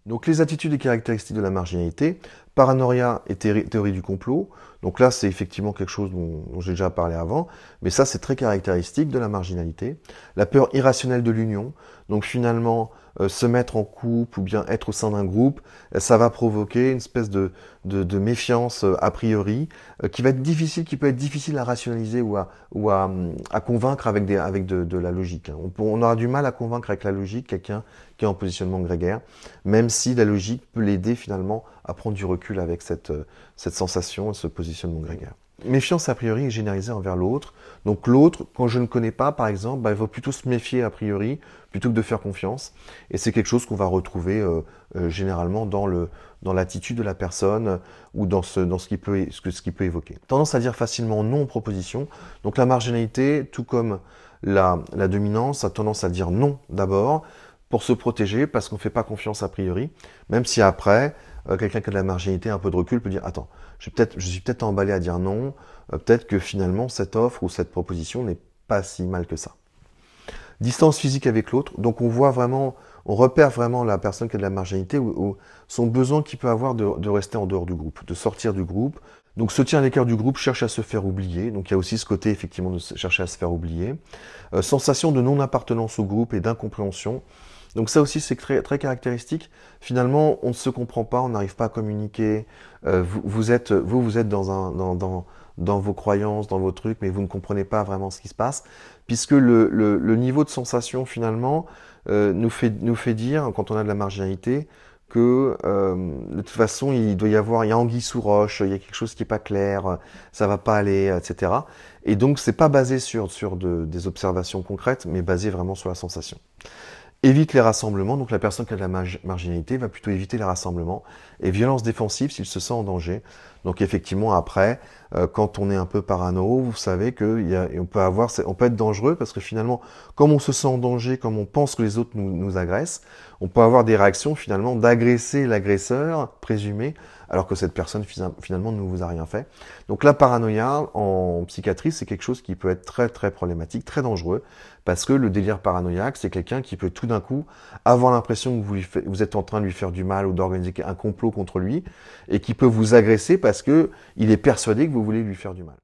Donc les attitudes et caractéristiques de la marginalité, paranoïa et théorie du complot. Donc là, c'est effectivement quelque chose dont j'ai déjà parlé avant, mais ça, c'est très caractéristique de la marginalité. La peur irrationnelle de l'union. Donc finalement, se mettre en couple ou bien être au sein d'un groupe, ça va provoquer une espèce de méfiance a priori qui va être difficile, qui peut être difficile à rationaliser ou à convaincre avec de la logique. On aura du mal à convaincre avec la logique quelqu'un qui est en positionnement grégaire, même si la logique peut l'aider finalement à prendre du recul avec cette sensation, ce positionnement grégaire. Méfiance a priori est généralisée envers l'autre. Donc l'autre, quand je ne connais pas, par exemple, il va plutôt se méfier a priori, plutôt que de faire confiance. Et c'est quelque chose qu'on va retrouver généralement dans l'attitude de la personne ou dans ce qu'il peut évoquer. Tendance à dire facilement non aux propositions. Donc la marginalité, tout comme la dominance, a tendance à dire non d'abord, pour se protéger, parce qu'on ne fait pas confiance a priori, même si après, quelqu'un qui a de la marginalité, un peu de recul, peut dire « Attends, je suis peut-être emballé à dire non, peut-être que finalement cette offre ou cette proposition n'est pas si mal que ça. » Distance physique avec l'autre, donc on repère vraiment la personne qui a de la marginalité ou son besoin qu'il peut avoir de rester en dehors du groupe, de sortir du groupe. Donc se tient à l'écart du groupe, cherche à se faire oublier, donc il y a aussi ce côté effectivement de chercher à se faire oublier. Sensation de non-appartenance au groupe et d'incompréhension. Donc ça aussi c'est très, très caractéristique. Finalement, on ne se comprend pas, on n'arrive pas à communiquer. Vous êtes dans vos croyances, dans vos trucs, mais vous ne comprenez pas vraiment ce qui se passe, puisque le niveau de sensation finalement nous fait dire, quand on a de la marginalité, que de toute façon il y a anguille sous roche, il y a quelque chose qui est pas clair, ça va pas aller, etc. Et donc c'est pas basé sur des observations concrètes, mais basé vraiment sur la sensation. Évite les rassemblements, donc la personne qui a de la marginalité va plutôt éviter les rassemblements. Et violence défensive s'il se sent en danger. Donc effectivement après, quand on est un peu parano, vous savez on peut être dangereux parce que finalement, comme on se sent en danger, comme on pense que les autres nous agressent, on peut avoir des réactions finalement d'agresser l'agresseur présumé, alors que cette personne finalement ne vous a rien fait. Donc la paranoïa en psychiatrie, c'est quelque chose qui peut être très très problématique, très dangereux, parce que le délire paranoïaque, c'est quelqu'un qui peut tout d'un coup avoir l'impression que vous êtes en train de lui faire du mal ou d'organiser un complot contre lui, et qui peut vous agresser parce que il est persuadé que vous voulez lui faire du mal.